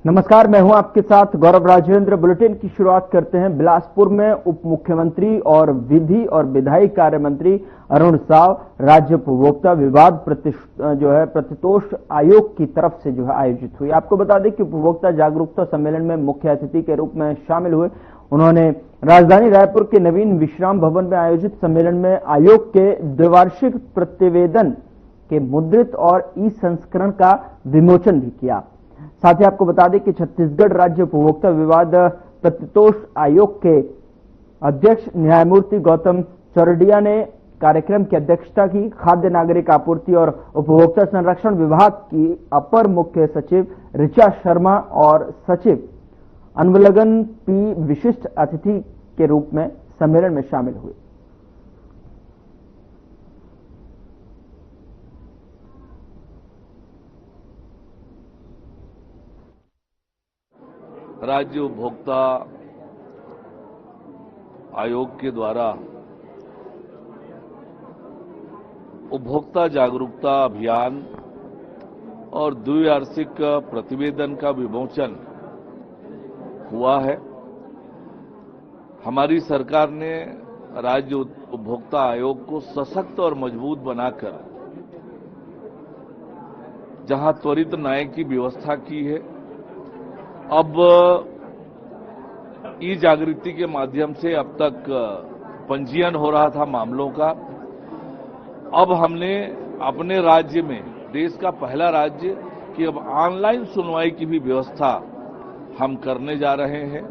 नमस्कार, मैं हूं आपके साथ गौरव राजेंद्र। बुलेटिन की शुरुआत करते हैं। बिलासपुर में उप मुख्यमंत्री और विधि और विधायी कार्य मंत्री अरुण साव राज्य उपभोक्ता विवाद प्रतितोष आयोग की तरफ से आयोजित हुई। आपको बता दें कि उपभोक्ता जागरूकता सम्मेलन में मुख्य अतिथि के रूप में शामिल हुए। उन्होंने राजधानी रायपुर के नवीन विश्राम भवन में आयोजित सम्मेलन में आयोग के द्विवार्षिक प्रतिवेदन के मुद्रित और ई संस्करण का विमोचन भी किया। साथ ही आपको बता दें कि छत्तीसगढ़ राज्य उपभोक्ता विवाद प्रतितोष आयोग के अध्यक्ष न्यायमूर्ति गौतम चौरडिया ने कार्यक्रम की अध्यक्षता की। खाद्य नागरिक आपूर्ति और उपभोक्ता संरक्षण विभाग की अपर मुख्य सचिव ऋचा शर्मा और सचिव अन्वलगन पी विशिष्ट अतिथि के रूप में सम्मेलन में शामिल हुए। राज्य उपभोक्ता आयोग के द्वारा उपभोक्ता जागरूकता अभियान और द्विवार्षिक प्रतिवेदन का विमोचन हुआ है। हमारी सरकार ने राज्य उपभोक्ता आयोग को सशक्त और मजबूत बनाकर जहां त्वरित न्याय की व्यवस्था की है, अब ई जागृति के माध्यम से अब तक पंजीयन हो रहा था मामलों का। अब हमने अपने राज्य में, देश का पहला राज्य, कि अब ऑनलाइन सुनवाई की भी व्यवस्था हम करने जा रहे हैं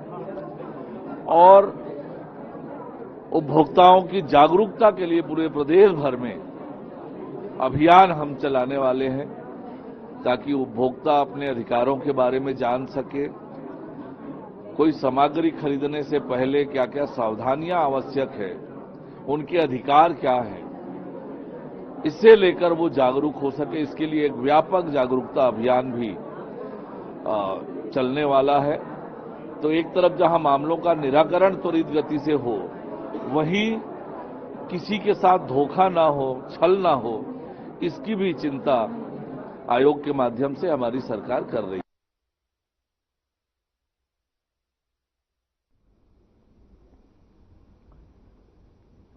और उपभोक्ताओं की जागरूकता के लिए पूरे प्रदेश भर में अभियान हम चलाने वाले हैं ताकि उपभोक्ता अपने अधिकारों के बारे में जान सके। कोई सामग्री खरीदने से पहले क्या क्या सावधानियां आवश्यक है, उनके अधिकार क्या हैं, इससे लेकर वो जागरूक हो सके। इसके लिए एक व्यापक जागरूकता अभियान भी चलने वाला है। तो एक तरफ जहां मामलों का निराकरण त्वरित गति से हो, वहीं किसी के साथ धोखा ना हो, छल ना हो, इसकी भी चिंता आयोग के माध्यम से हमारी सरकार कर रही है।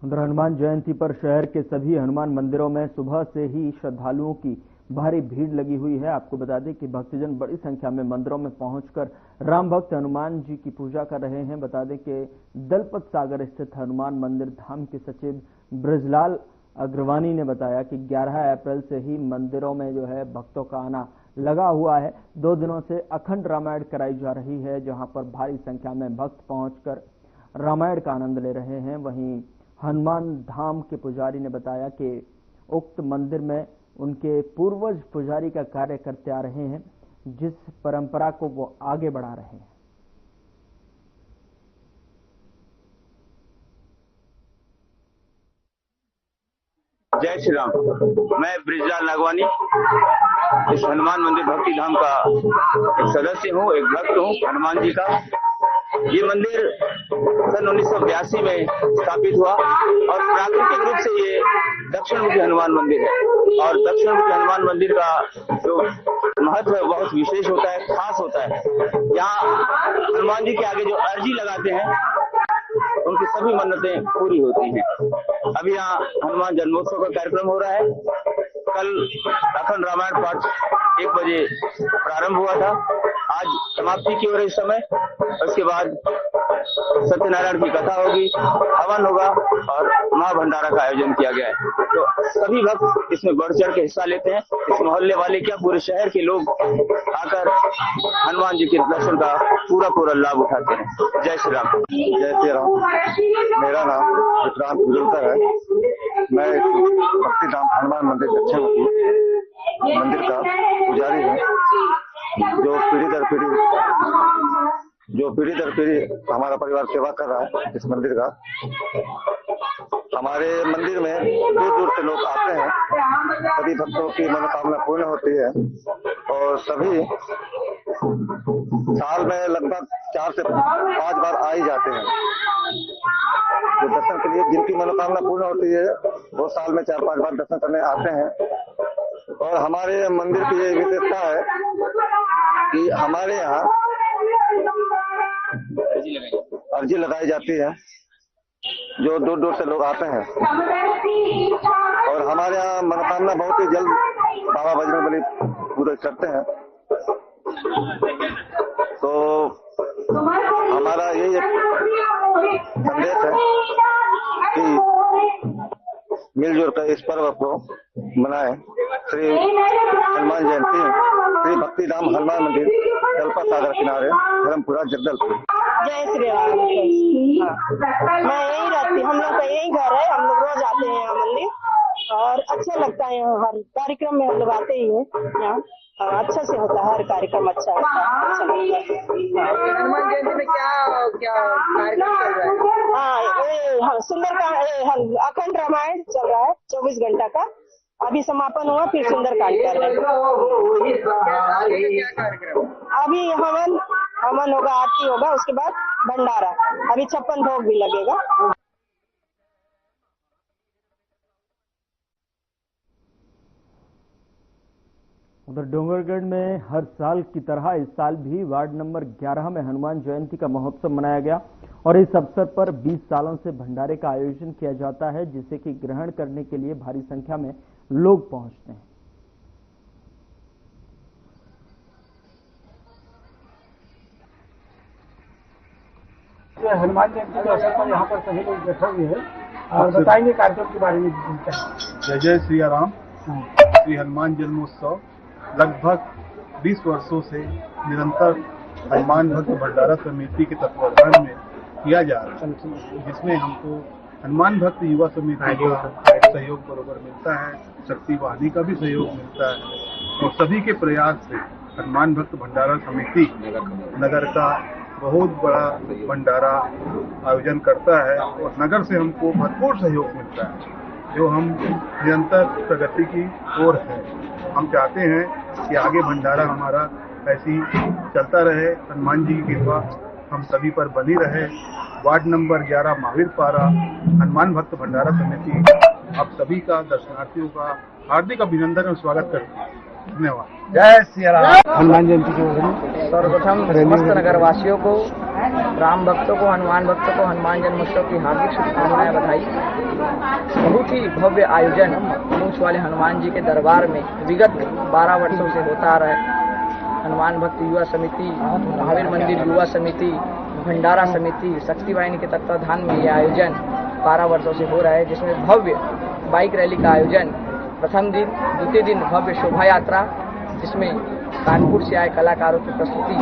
उधर हनुमान जयंती पर शहर के सभी हनुमान मंदिरों में सुबह से ही श्रद्धालुओं की भारी भीड़ लगी हुई है। आपको बता दें कि भक्तजन बड़ी संख्या में मंदिरों में पहुंचकर राम भक्त हनुमान जी की पूजा कर रहे हैं। बता दें कि दलपत सागर स्थित हनुमान मंदिर धाम के सचिव ब्रजलाल अग्रवानी ने बताया कि 11 अप्रैल से ही मंदिरों में भक्तों का आना लगा हुआ है। 2 दिनों से अखंड रामायण कराई जा रही है, जहां पर भारी संख्या में भक्त पहुंचकर रामायण का आनंद ले रहे हैं। वहीं हनुमान धाम के पुजारी ने बताया कि उक्त मंदिर में उनके पूर्वज पुजारी का कार्य करते आ रहे हैं, जिस परंपरा को वो आगे बढ़ा रहे हैं। जय श्री राम। मैं ब्रजलाल अग्रवानी इस हनुमान मंदिर भक्ति धाम का एक सदस्य हूँ, एक भक्त हूँ हनुमान जी का। ये मंदिर सन 1982 में स्थापित हुआ और प्राकृतिक रूप से ये दक्षिण मुखी हनुमान मंदिर है। और दक्षिण मुखी हनुमान मंदिर का जो महत्व है बहुत विशेष होता है, खास होता है। यहाँ हनुमान जी के आगे जो अर्जी लगाते हैं उनकी सभी मन्नतें पूरी होती हैं। अभी यहाँ हनुमान जन्मोत्सव का कार्यक्रम हो रहा है। कल अखंड रामायण पाठ 1 बजे प्रारंभ हुआ था, आज समाप्ति की ओर इस समय। उसके बाद सत्यनारायण की कथा होगी, हवन होगा और महाभंडारा का आयोजन किया गया है। तो सभी भक्त इसमें बढ़ चढ़ के हिस्सा लेते हैं। इस मोहल्ले वाले क्या, पूरे शहर के लोग आकर हनुमान जी के दर्शन का पूरा लाभ उठाते हैं। जय श्री राम। जय श्री राम। मेरा नाम विक्रांत गुजरकर है। मैं भक्ति धाम हनुमान मंदिर दक्षिण मंदिर का पुजारी हूँ, जो पीढ़ी दर पीढ़ी हमारा परिवार सेवा कर रहा है इस मंदिर का। हमारे मंदिर में दूर दूर से लोग आते हैं, सभी भक्तों की मनोकामना पूर्ण होती है और सभी साल में लगभग 4 से 5 बार आ ही जाते हैं। जो दर्शन के लिए जिनकी मनोकामना पूर्ण होती है वो साल में 4-5 बार दर्शन करने आते हैं। और हमारे मंदिर की ये विशेषता है कि हमारे यहाँ अर्जी लगाई जाती है, जो दूर दूर से लोग आते हैं और हमारे यहाँ मनोकामना बहुत ही जल्द बाबा बजरंगबली पूरे करते हैं। तो हमारा यही एक संदेश है कि मिलजुल कर इस पर्व को मनाएं। श्री हनुमान जयंती श्री भक्तिधाम हनुमान मंदिर, जलपा सागर किनारे, धर्मपुरा, जगदलपुर। जय श्री राम। मैं यही रहती, हम लोग का यही घर है, हम लोग रोज आते हैं यहाँ मंदिर और अच्छा लगता है। यहाँ हर कार्यक्रम में हम लोग आते ही हैं यहाँ, अच्छा से होता है, हर कार्यक्रम अच्छा होता है, अच्छा लगता है। हनुमान जयंती में क्या क्या कार्यक्रम चल रहा है? हाँ, सुंदरकांड, अखंड रामायण चल रहा है 24 घंटा का, अभी समापन हुआ, फिर सुंदरकांड कर रहे हैं। क्या कार्यक्रम? अभी हवन होगा, आरती होगा, उसके बाद भंडारा, अभी 56 भोग भी लगेगा। उधर डोंगरगढ़ में हर साल की तरह इस साल भी वार्ड नंबर 11 में हनुमान जयंती का महोत्सव मनाया गया और इस अवसर पर 20 सालों से भंडारे का आयोजन किया जाता है, जिसे कि ग्रहण करने के लिए भारी संख्या में लोग पहुंचते हैं। हनुमान जयंती के अवसर पर यहाँ पर सभी लोग बैठे हुए हैं और बताएंगे कार्यक्रम के बारे में। जय जय श्री राम। श्री हनुमान जन्मोत्सव लगभग 20 वर्षों से निरंतर हनुमान भक्त भंडारा समिति के तत्वाधान में किया जा रहा है, जिसमें हमको हनुमान भक्त युवा समिति का सहयोग बरोबर मिलता है, शक्ति वाहिनी का भी सहयोग मिलता है और सभी के प्रयास से हनुमान भक्त भंडारा समिति नगर का बहुत बड़ा भंडारा आयोजन करता है और नगर से हमको भरपूर सहयोग मिलता है, जो हम निरंतर प्रगति की ओर है। हम चाहते हैं कि आगे भंडारा हमारा ऐसी चलता रहे, हनुमान जी की कृपा हम सभी पर बनी रहे। वार्ड नंबर 11 महावीर पारा हनुमान भक्त भंडारा समिति आप सभी का, दर्शनार्थियों का हार्दिक अभिनंदन और स्वागत करती है। धन्यवाद। जय श्री राम। हनुमान जयंती के सर्वप्रथम समस्त नगरवासियों को, राम भक्तों को, हनुमान भक्तों को हनुमान जन्मोत्सव की हार्दिक शुभकामनाएं, बधाई। बहुत ही भव्य आयोजन मूंछ वाले हनुमान जी के दरबार में विगत 12 वर्षों से होता आ रहा है। हनुमान भक्त युवा समिति, महावीर मंदिर युवा समिति, भंडारा समिति, शक्ति वाहिनी के तत्वाधान में यह आयोजन 12 वर्षों से हो रहा है, जिसमें भव्य बाइक रैली का आयोजन प्रथम दिन, द्वितीय दिन भव्य शोभा यात्रा, जिसमें कानपुर से आए कलाकारों की प्रस्तुति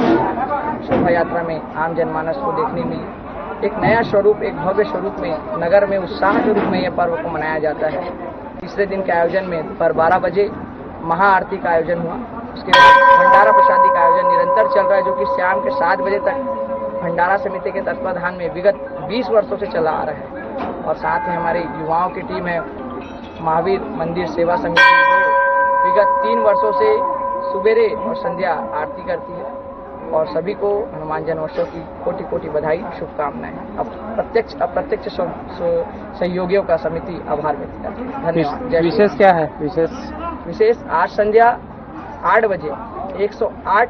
शोभा यात्रा में आम जनमानस को देखने मिली। एक नया स्वरूप, एक भव्य स्वरूप में नगर में उत्साह के रूप में यह पर्व को मनाया जाता है। तीसरे दिन के आयोजन में पर 12 बजे महाआरती का आयोजन हुआ। उसके बाद भंडारा प्रसादी का आयोजन निरंतर चल रहा है, जो कि शाम के 7 बजे तक भंडारा समिति के तत्वाधान में विगत 20 वर्षों से चला आ रहा है। और साथ में हमारी युवाओं की टीम है महावीर मंदिर सेवा समिति, जो विगत 3 वर्षों से सुबेरे और संध्या आरती करती है और सभी को हनुमान जन्मोत्सव की कोटि कोटि बधाई, शुभकामनाएं। अब प्रत्यक्ष अप्रत्यक्ष सहयोगियों का समिति आभार व्यक्त करती है। धन्यवाद। विशेष क्या है? विशेष आज संध्या 8 बजे 108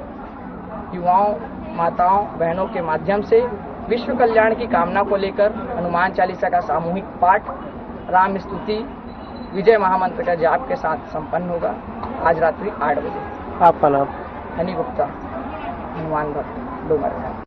युवाओं, माताओं, बहनों के माध्यम से विश्व कल्याण की कामना को लेकर हनुमान चालीसा का सामूहिक पाठ, राम स्तुति, विजय महामंत्र का जाप के साथ संपन्न होगा आज रात्रि 8 बजे। आपका नाम? हनी गुप्ता, हनुमान भक्त, डोंगरगढ़।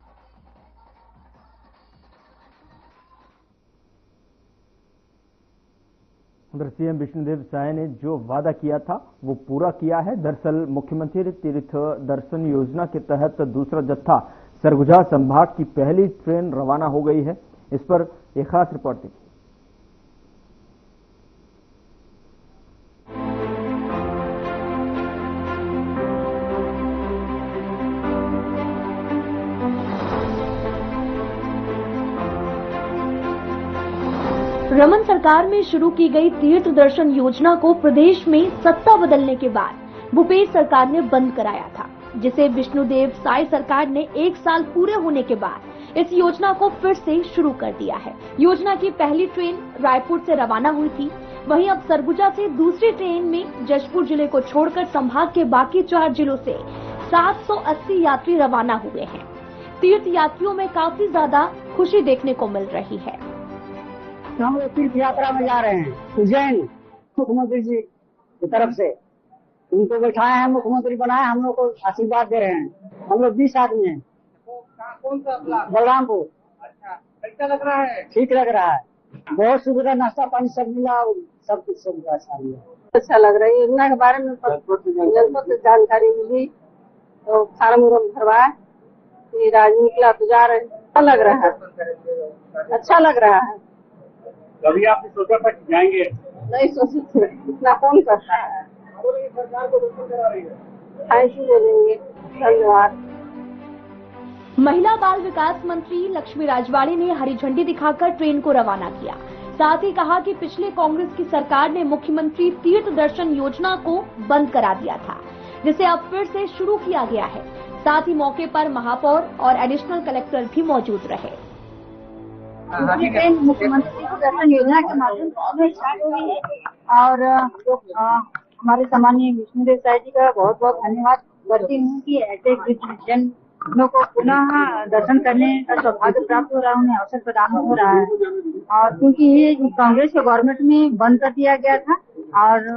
उधर सीएम विष्णुदेव साय ने जो वादा किया था वो पूरा किया है। दरअसल मुख्यमंत्री तीर्थ दर्शन योजना के तहत दूसरा जत्था सरगुजा संभाग की पहली ट्रेन रवाना हो गई है। इस पर एक खास रिपोर्ट देखिए। रमन सरकार में शुरू की गई तीर्थ दर्शन योजना को प्रदेश में सत्ता बदलने के बाद भूपेश सरकार ने बंद कराया था, जिसे विष्णुदेव साय सरकार ने 1 साल पूरे होने के बाद इस योजना को फिर से शुरू कर दिया है। योजना की पहली ट्रेन रायपुर से रवाना हुई थी, वहीं अब सरगुजा से दूसरी ट्रेन में जशपुर जिले को छोड़कर संभाग के बाकी 4 जिलों से 780 यात्री रवाना हुए हैं। तीर्थ यात्रियों में काफी ज्यादा खुशी देखने को मिल रही है। हम लोग तीर्थ यात्रा में जा रहे हैं उज्जैन। मुख्यमंत्री जी की तरफ से उनको बैठाए हैं, मुख्यमंत्री बनाए, हम लोग को आशीर्वाद दे रहे हैं। हम लोग 20 आदमी हैं। कौन सा बलरामपुर। अच्छा, कैसा लग रहा है? ठीक लग रहा है, बहुत सुविधा, नाश्ता पानी सब मिला, सब कुछ सुविधा अच्छा मिला। अच्छा लग रहा है। योजना के बारे में जनपद से जानकारी मिली तो फार्म भरवाए, फिर आज निकला तो जा रहे। अच्छा लग रहा है, अच्छा लग रहा है। कभी आपने सोचा था कि जाएंगे? नहीं सोची थी, इतना कौन करता है। सरकार को दर्शन करा रही है। थैंक यू बोलेंगे, धन्यवाद। महिला बाल विकास मंत्री लक्ष्मी राजवाड़ी ने हरी झंडी दिखाकर ट्रेन को रवाना किया। साथ ही कहा कि पिछले कांग्रेस की सरकार ने मुख्यमंत्री तीर्थ दर्शन योजना को बंद करा दिया था, जिसे अब फिर से शुरू किया गया है। साथ ही मौके पर महापौर और एडिशनल कलेक्टर भी मौजूद रहे। ट्रेन मुख्यमंत्री दर्शन योजना के माध्यम से स्टार्ट हुई है और हमारे सामान्य विष्णुदेव साई जी का बहुत बहुत धन्यवाद करती हूँ कि ऐसे जनों को पुनः दर्शन करने का सौभाग्य प्राप्त हो रहा है, उन्हें अवसर प्रदान हो रहा है। और क्योंकि ये कांग्रेस के गवर्नमेंट में बंद कर दिया गया था और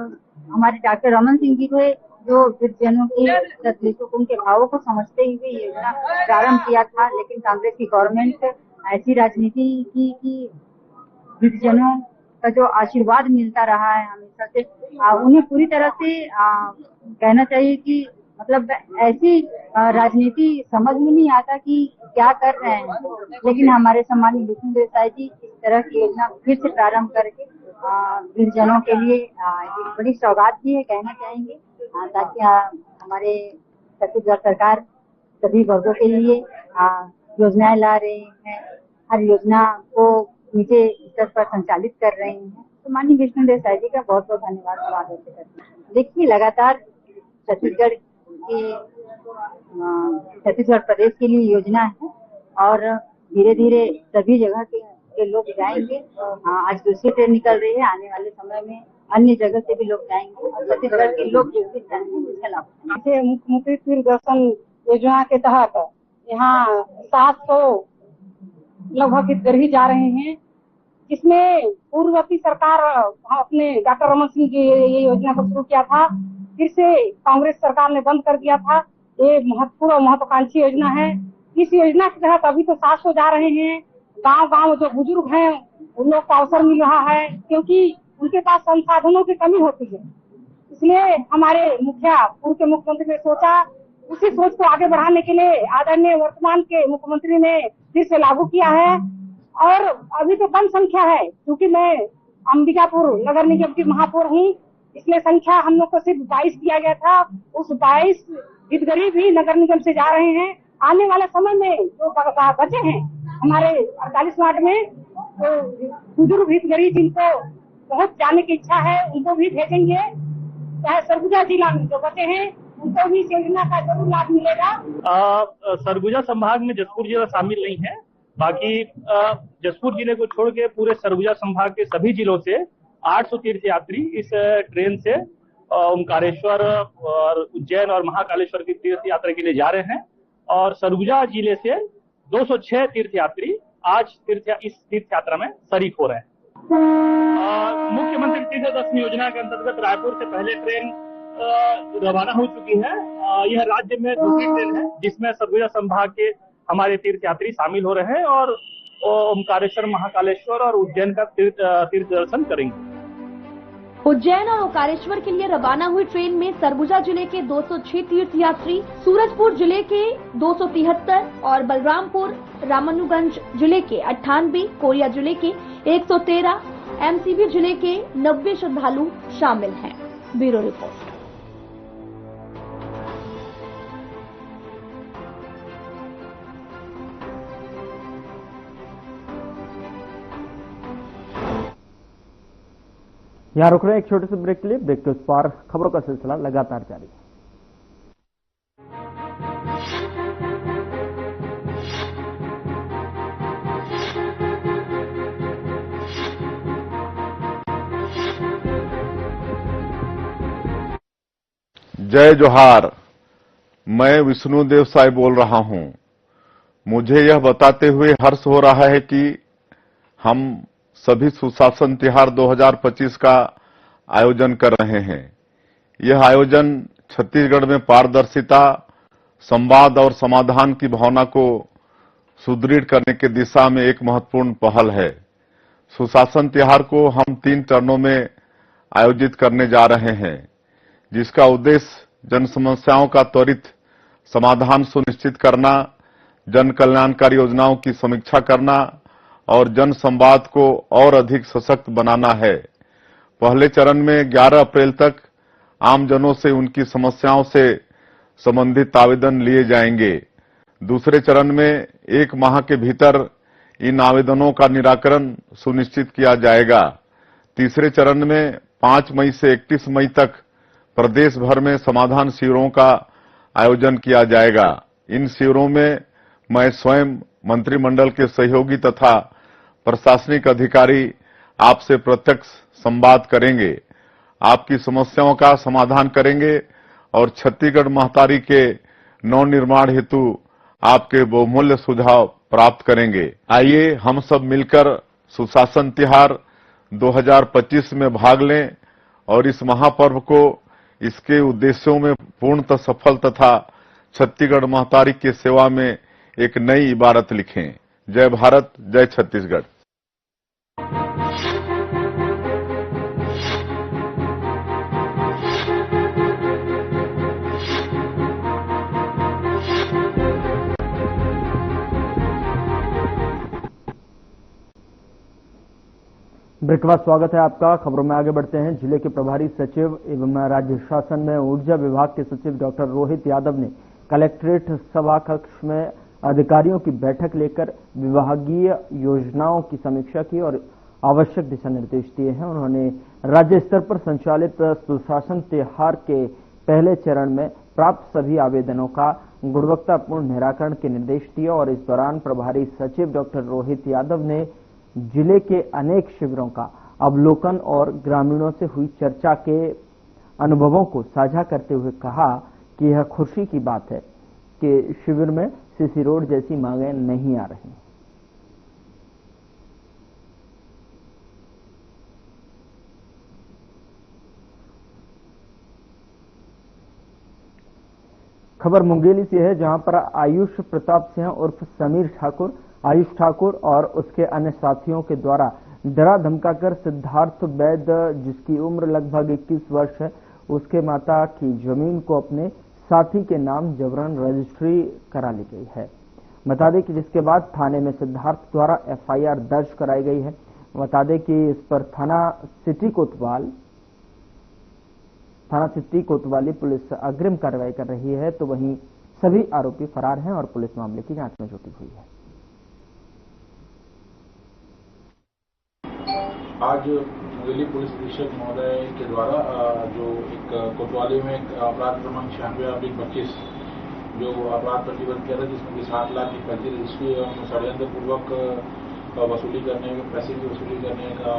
हमारे डॉक्टर रमन सिंह जी को जो जनों की तकलीफों को, उनके भावों को समझते हुए योजना प्रारंभ किया था, लेकिन कांग्रेस की गवर्नमेंट ऐसी राजनीति की जनों का जो आशीर्वाद मिलता रहा है हमेशा से, उन्हें पूरी तरह से कहना चाहिए कि मतलब ऐसी राजनीति समझ में नहीं आता कि क्या कर रहे हैं। लेकिन हमारे सम्मानित विष्णुदेव साई जी इस तरह की योजना फिर से प्रारंभ करके गिरजनों के लिए एक बड़ी सौगात भी है, कहना चाहेंगे, ताकि हमारे छत्तीसगढ़ सरकार सभी वर्गों के लिए योजनाएं ला रहे हैं, हर योजना को नीचे स्तर पर संचालित कर रहे हैं। तो माननीय विष्णुदेव साई जी का बहुत बहुत धन्यवाद करते हैं। देखिए, लगातार छत्तीसगढ़ प्रदेश के लिए योजना है और धीरे धीरे सभी जगह के लोग जाएंगे। आज दूसरी ट्रेन निकल रही है, आने वाले समय में अन्य जगह से भी लोग जाएंगे और छत्तीसगढ़ के लोग जो भी जाएंगे उसके लाभ। मुख्यमंत्री तीर्थ दर्शन योजना के तहत यहाँ 700 लगभग हितग्राही जा रहे हैं, जिसमें पूर्ववर्ती सरकार अपने डॉक्टर रमन सिंह जी ये योजना को शुरू किया था, फिर से कांग्रेस सरकार ने बंद कर दिया था। ये महत्वपूर्ण और महत्वाकांक्षी योजना है। इस योजना के तहत अभी तो 700 जा रहे हैं। गांव-गांव जो बुजुर्ग हैं उन लोग को अवसर मिल रहा है, क्योंकि उनके पास संसाधनों की कमी होती है। इसलिए हमारे पूर्व के मुख्यमंत्री ने सोचा, उसी सोच को आगे बढ़ाने के लिए आदरणीय वर्तमान के मुख्यमंत्री ने फिर से लागू किया है। और अभी तो कम संख्या है, क्योंकि मैं अंबिकापुर नगर निगम की महापौर हूँ, इसलिए संख्या हम लोग को सिर्फ 22 दिया गया था। उस 22 हितग्राही भी नगर निगम से जा रहे हैं। आने वाले समय में जो बचे हैं हमारे 48 वार्ड में, तो बुजुर्ग हितग्राही जिनको बहुत जाने की इच्छा है उनको भी भेजेंगे। चाहे सरगुजा जिला में जो बचे हैं उनको भी इस योजना का जरूर लाभ मिलेगा। सरगुजा संभाग में जसपुर जिला शामिल नहीं है, बाकी जसपुर जिले को छोड़ के पूरे सरगुजा संभाग के सभी जिलों से 800 तीर्थ यात्री इस ट्रेन से ओमकारेश्वर और उज्जैन और महाकालेश्वर की तीर्थ यात्रा के लिए जा रहे हैं। और सरगुजा जिले से 206 तीर्थ यात्री आज इस तीर्थ यात्रा में शरीक हो रहे हैं। मुख्यमंत्री तीर्थ दर्शन योजना के अंतर्गत रायपुर से पहले ट्रेन रवाना हो चुकी है। यह राज्य में दूसरी ट्रेन है जिसमें सरगुजा संभाग के हमारे तीर्थ यात्री शामिल हो रहे हैं और ओमकारेश्वर, महाकालेश्वर और उज्जैन का तीर्थ दर्शन करेंगे। उज्जैन और ओमकारेश्वर के लिए रवाना हुई ट्रेन में सरगुजा जिले के 206 तीर्थ यात्री, सूरजपुर जिले के 273 और बलरामपुर रामानुगंज जिले के 98, कोरिया जिले के 113, एमसीबी जिले के 90 श्रद्धालु शामिल हैं। Bureau report. यहाँ रुक रहे हैं एक छोटे से ब्रेक के लिए। ब्रेक के उस पार खबरों का सिलसिला लगातार जारी है। जय जोहार। मैं विष्णुदेव साय बोल रहा हूं। मुझे यह बताते हुए हर्ष हो रहा है कि हम सभी सुशासन तिहार 2025 का आयोजन कर रहे हैं। यह आयोजन छत्तीसगढ़ में पारदर्शिता, संवाद और समाधान की भावना को सुदृढ़ करने की दिशा में एक महत्वपूर्ण पहल है। सुशासन तिहार को हम 3 चरणों में आयोजित करने जा रहे हैं, जिसका उद्देश्य जन समस्याओं का त्वरित समाधान सुनिश्चित करना, जन कल्याणकारी योजनाओं की समीक्षा करना और जन संवाद को और अधिक सशक्त बनाना है। पहले चरण में 11 अप्रैल तक आमजनों से उनकी समस्याओं से संबंधित आवेदन लिए जाएंगे। दूसरे चरण में 1 माह के भीतर इन आवेदनों का निराकरण सुनिश्चित किया जाएगा। तीसरे चरण में 5 मई से 31 मई तक प्रदेश भर में समाधान शिविरों का आयोजन किया जाएगा। इन शिविरों में मैं स्वयं, मंत्रिमंडल के सहयोगी तथा प्रशासनिक अधिकारी आपसे प्रत्यक्ष संवाद करेंगे, आपकी समस्याओं का समाधान करेंगे और छत्तीसगढ़ महतारी के नवनिर्माण हेतु आपके बहुमूल्य सुझाव प्राप्त करेंगे। आइए हम सब मिलकर सुशासन तिहार 2025 में भाग लें और इस महापर्व को इसके उद्देश्यों में पूर्णतः सफल तथा छत्तीसगढ़ महतारी की सेवा में एक नई इबारत लिखें। जय भारत, जय छत्तीसगढ़। ब्रेक के बाद स्वागत है आपका। खबरों में आगे बढ़ते हैं। जिले के प्रभारी सचिव एवं राज्य शासन में ऊर्जा विभाग के सचिव डॉक्टर रोहित यादव ने कलेक्ट्रेट सभा कक्ष में अधिकारियों की बैठक लेकर विभागीय योजनाओं की समीक्षा की और आवश्यक दिशा निर्देश दिए हैं। उन्होंने राज्य स्तर पर संचालित सुशासन तिहार के पहले चरण में प्राप्त सभी आवेदनों का गुणवत्तापूर्ण निराकरण के निर्देश दिए और इस दौरान प्रभारी सचिव डॉक्टर रोहित यादव ने जिले के अनेक शिविरों का अवलोकन और ग्रामीणों से हुई चर्चा के अनुभवों को साझा करते हुए कहा कि यह खुशी की बात है कि शिविर में सीसी रोड जैसी मांगें नहीं आ रही। खबर मुंगेली से है, जहां पर आयुष प्रताप सिंह उर्फ समीर ठाकुर, आयुष ठाकुर और उसके अन्य साथियों के द्वारा डरा धमकाकर सिद्धार्थ वैद्य, जिसकी उम्र लगभग 21 वर्ष है, उसके माता की जमीन को अपने साथी के नाम जबरन रजिस्ट्री करा ली गई है। बता दें कि जिसके बाद थाने में सिद्धार्थ द्वारा एफआईआर दर्ज कराई गई है। बता दें कि इस पर थाना सिटी कोतवाली पुलिस अग्रिम कार्रवाई कर रही है, तो वहीं सभी आरोपी फरार हैं और पुलिस मामले की जांच में जुटी हुई है। आज मुंगेली पुलिस अधीक्षक महोदय के द्वारा जो एक कोतवाली में अपराध क्रमांक 96/25 जो अपराध प्रतिबंध किया था, जिसमें कि 7 लाख की फर्जी रजिस्ट्री एवं षड्यंत्र पूर्वक वसूली करने, पैसे की वसूली करने का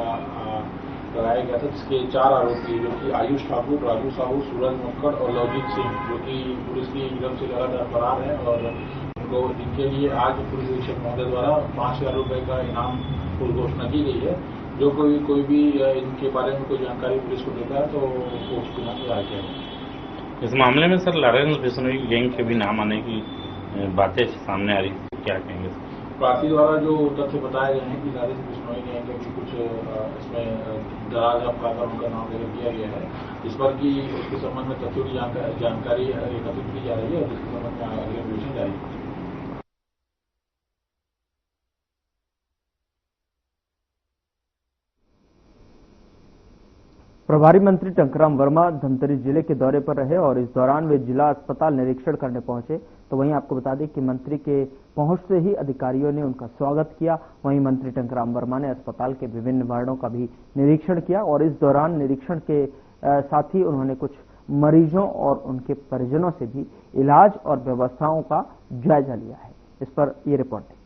लगाया गया था, जिसके 4 आरोपी जो कि आयुष ठाकुर, राजू साहू, सूरज मक्कड़ और लवजीत सिंह, जो कि पुलिस की गिरफ्त से लगातार फरार है और उनको जिनके लिए आज पुलिस अधीक्षक महोदय द्वारा 5,000 रुपए का इनाम की घोषणा की गई है। जो कोई भी इनके बारे में कोई जानकारी पुलिस को देता है तो उसको बिना जारी किया। इस मामले में सर लॉरेंस बिश्नोई गैंग के भी नाम आने की बातें सामने आ रही, क्या कहेंगे? प्रार्थी द्वारा जो तथ्य बताए गए हैं कि लॉरेंस बिश्नोई गैंग का भी कुछ इसमें दराज अपराध उनका नाम जिक्र किया गया है, इस पर कि उसके संबंध में तथ्यों की जानकारी एकत्रित की जा रही है और जिसके संबंध में अगले विवेचन जारी है। प्रभारी मंत्री टंकराम वर्मा धमतरी जिले के दौरे पर रहे और इस दौरान वे जिला अस्पताल निरीक्षण करने पहुंचे। तो वहीं आपको बता दें कि मंत्री के पहुंच से ही अधिकारियों ने उनका स्वागत किया। वहीं मंत्री टंकराम वर्मा ने अस्पताल के विभिन्न वार्डों का भी निरीक्षण किया और इस दौरान निरीक्षण के साथ ही उन्होंने कुछ मरीजों और उनके परिजनों से भी इलाज और व्यवस्थाओं का जायजा लिया है। इस पर ये रिपोर्ट है।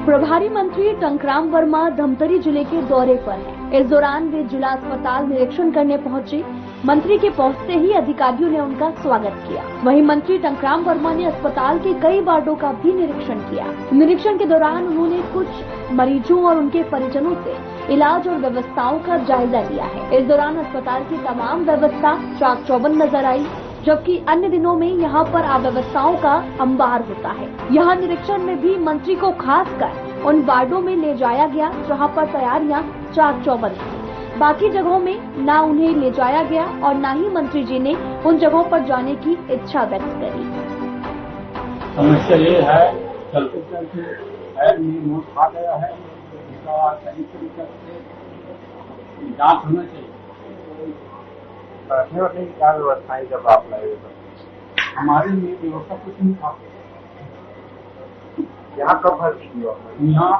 प्रभारी मंत्री टंकराम वर्मा धमतरी जिले के दौरे पर हैं। इस दौरान वे जिला अस्पताल निरीक्षण करने पहुंचे। मंत्री के पहुंचते ही अधिकारियों ने उनका स्वागत किया। वहीं मंत्री टंकराम वर्मा ने अस्पताल के कई वार्डों का भी निरीक्षण किया। निरीक्षण के दौरान उन्होंने कुछ मरीजों और उनके परिजनों से इलाज और व्यवस्थाओं का जायजा लिया है। इस दौरान अस्पताल की तमाम व्यवस्था चाक चौबंद नजर आई, जबकि अन्य दिनों में यहां पर अव्यवस्थाओं का अंबार होता है। यहां निरीक्षण में भी मंत्री को खासकर उन वार्डों में ले जाया गया जहां पर तैयारियां चाक चौबंद थी। बाकी जगहों में न उन्हें ले जाया गया और न ही मंत्री जी ने उन जगहों पर जाने की इच्छा व्यक्त करी। समस्या ये है, चलते चलते नोट खा गया है, इसका सही तरीके से जांच होना चाहिए। बैठने वाले की क्या व्यवस्थाएं जब आप लाए हमारे लिए व्यवस्था कुछ नहीं था। यहाँ कब भर्ती हुआ? यहाँ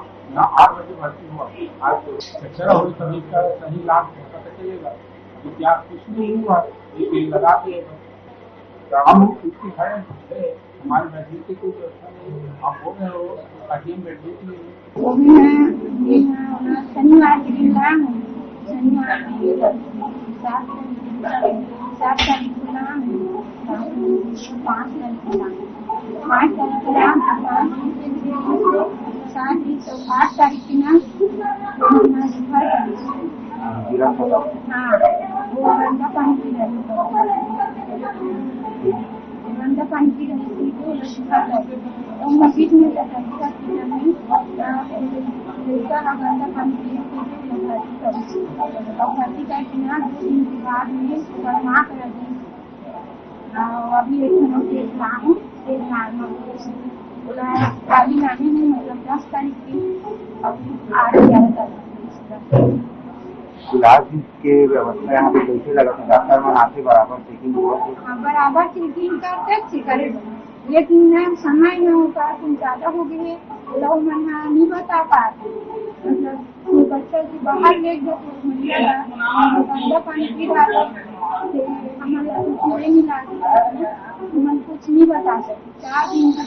8 बजे भर्ती हुआ। आज एक्सरा हो सभी का सही लाभ पता चलेगा। क्या कुछ नहीं हुआ, एक लगा दिएगा। हम इसकी खड़े हमारे बैठने की कोई व्यवस्था नहीं। आप बोल रहे हो ताकि हम बैठने के लिए शनिवार के दिन लाए हैं। शनिवार 7 तारीख को नाम है, 5 तारीख को नाम है, 5 तारीख को नाम है, 8 तारीख की नाम वो गंदा पानी पी रही गंदा पानी पी रही थी तो मस्जिद में गंदा पानी पी रही थी और भर्ती करके ना 2 दिन के बाद में करवा कर दी। अभी एक नोटिस ला हूँ, एक अभी लाने में मतलब 10 तारीख की, अभी 8-11 तारीख। इलाज के व्यवस्था यहाँ पे कैसे लगा? डॉक्टर में आते बराबर चेकिंग हुआ? बराबर चेकिंग करते करे, लेकिन समय न होता, तुम ज्यादा हो गए लोग मना नहीं बता पाते। मतलब बच्चे से बाहर ले गए गंदा पानी पी रहा था, हमारे कुछ नहीं मिला, हम कुछ नहीं बता सकते। 4 दिन का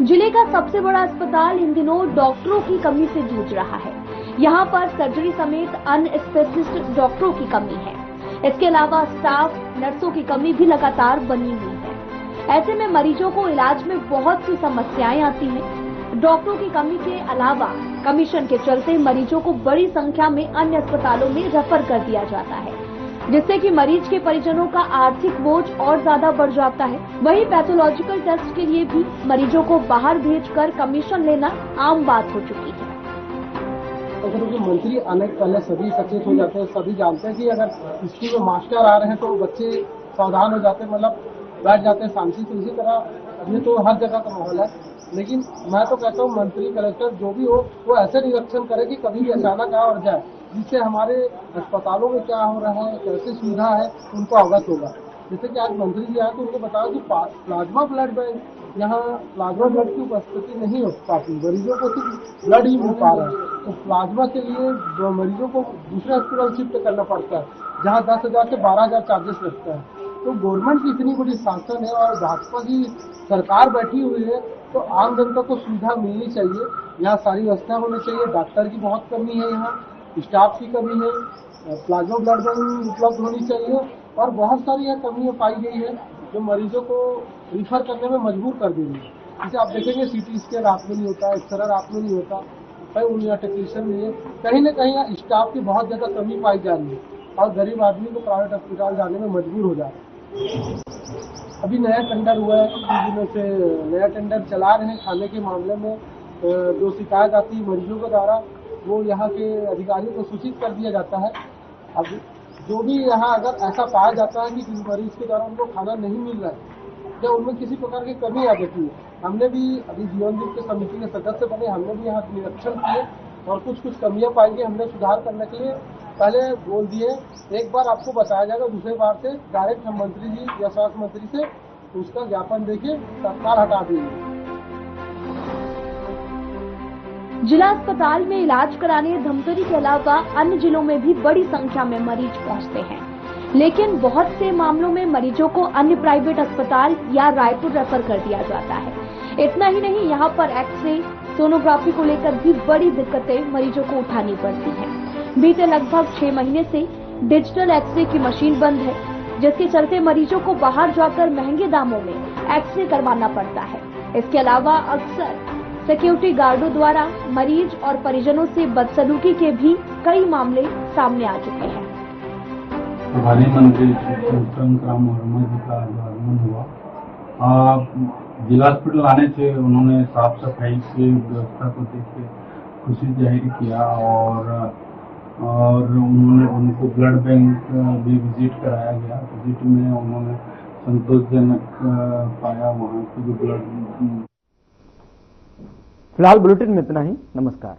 जिले का सबसे बड़ा अस्पताल इन दिनों डॉक्टरों की कमी से जूझ रहा है। यहाँ पर सर्जरी समेत अन्य स्पेशलिस्ट डॉक्टरों की कमी है। इसके अलावा स्टाफ, नर्सों की कमी भी लगातार बनी हुई है। ऐसे में मरीजों को इलाज में बहुत सी समस्याएं आती हैं। डॉक्टरों की कमी के अलावा कमीशन के चलते मरीजों को बड़ी संख्या में अन्य अस्पतालों में रेफर कर दिया जाता है, जिससे कि मरीज के परिजनों का आर्थिक बोझ और ज्यादा बढ़ जाता है। वहीं पैथोलॉजिकल टेस्ट के लिए भी मरीजों को बाहर भेजकर कमीशन लेना आम बात हो चुकी है। अगर जो मंत्री आने के पहले सभी सचेत हो जाते हैं, सभी जानते हैं कि अगर स्कूल में मास्टर आ रहे हैं तो बच्चे सावधान हो जाते हैं, मतलब बैठ जाते हैं शांति से। इसी तरह अभी तो हर जगह का माहौल है, लेकिन मैं तो कहता हूँ मंत्री, कलेक्टर जो भी हो वो ऐसे निरीक्षण करे कि कभी भी अचानक आ और जाए, जिससे हमारे अस्पतालों में क्या हो रहा है, कैसे सुविधा है, उनको अवगत होगा। जैसे कि आज मंत्री जी आए तो उनको बताया कि प्लाज्मा ब्लड बैंक, यहाँ प्लाज्मा ब्लड की उपस्थिति नहीं हो पाती, मरीजों को सिर्फ ब्लड ही मिल पा रहा है। तो प्लाज्मा के लिए मरीजों को दूसरे हॉस्पिटल शिफ्ट करना पड़ता है, जहाँ 10,000 से 12,000 चार्जेस लगता है। तो गवर्नमेंट की इतनी बड़ी शासन है और भाजपा की सरकार बैठी हुई है, तो आम जनता को सुविधा मिलनी चाहिए। यहाँ सारी व्यवस्था होनी चाहिए। डॉक्टर की बहुत कमी है, यहाँ स्टाफ की कमी है, प्लाज्मा ब्लड बैंक उपलब्ध होनी चाहिए और बहुत सारी यहाँ कमियां पाई गई है जो मरीजों को रिफर करने में मजबूर कर दी है। जैसे आप देखेंगे सीटी स्कैन रात में नहीं होता, एक्सरे रात में नहीं होता, कहीं यहाँ टेक्नीशियन नहीं है, कहीं न कहीं स्टाफ की बहुत ज्यादा कमी पाई जा रही है और गरीब आदमी को प्राइवेट अस्पताल जाने में मजबूर हो जा रहा है। अभी नया टेंडर हुआ है, कुछ दिनों से नया टेंडर चला रहे हैं खाने के मामले में। जो शिकायत आती है मरीजों के द्वारा वो यहाँ के अधिकारियों को सूचित कर दिया जाता है। अब जो भी यहाँ अगर ऐसा पाया जाता है कि किसी मरीज के द्वारा उनको खाना नहीं मिल रहा है या उनमें किसी प्रकार की कमी आ जाती है, हमने भी अभी जीवन दीप के समिति के सदस्य बने, हमने भी यहाँ निरीक्षण किए और कुछ कमियां पाई गई। हमने सुधार करने के लिए पहले बोल दिए, एक बार आपको बताया जाएगा, दूसरी बार से डायरेक्ट हम मंत्री जी या स्वास्थ्य मंत्री से उसका ज्ञापन देके तत्काल हटा देंगे। जिला अस्पताल में इलाज कराने धमतरी के अलावा अन्य जिलों में भी बड़ी संख्या में मरीज पहुंचते हैं। लेकिन बहुत से मामलों में मरीजों को अन्य प्राइवेट अस्पताल या रायपुर रेफर कर दिया जाता है। इतना ही नहीं, यहाँ पर एक्सरे, सोनोग्राफी को लेकर भी बड़ी दिक्कतें मरीजों को उठानी पड़ती हैं। बीते लगभग 6 महीने से डिजिटल एक्सरे की मशीन बंद है, जिसके चलते मरीजों को बाहर जाकर महंगे दामों में एक्सरे करवाना पड़ता है। इसके अलावा अक्सर सिक्योरिटी गार्डों द्वारा मरीज और परिजनों से बदसलूकी के भी कई मामले सामने आ चुके हैं। प्रभारी मंत्री राम वर्मा जी का आगमन हुआ। जिला हॉस्पिटल आने से उन्होंने साफ सफाई की व्यवस्था को देख के खुशी जाहिर किया और उन्होंने उनको ब्लड बैंक भी विजिट कराया गया। विजिट में उन्होंने संतोषजनक पाया वहाँ की जो ब्लड। फिलहाल बुलेटिन में इतना ही। नमस्कार।